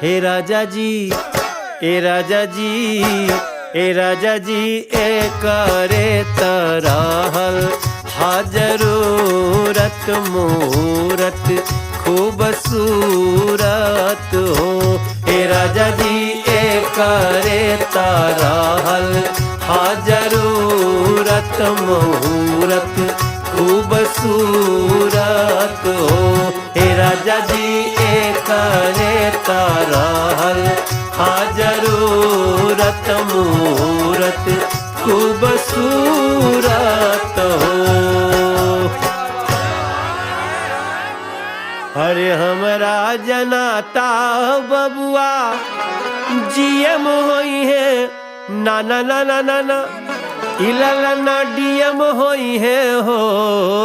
हे राजा जी, ए राजा जी, ए राजा जी, ए करे तरहल हा जरूरत मूरत खूबसूरत हो। ए राजा जी, ए करे तरहल हा जरूरत मूरत खूबसूरत हो। हे राजा जी, ए करे तरहल हा जरूरत मूरत खूबसूरत हो। अरे हमरा जनाता बबुआ जीएम होई है, ना ना ना ना ना ना, इला ना डीएम होई है हो।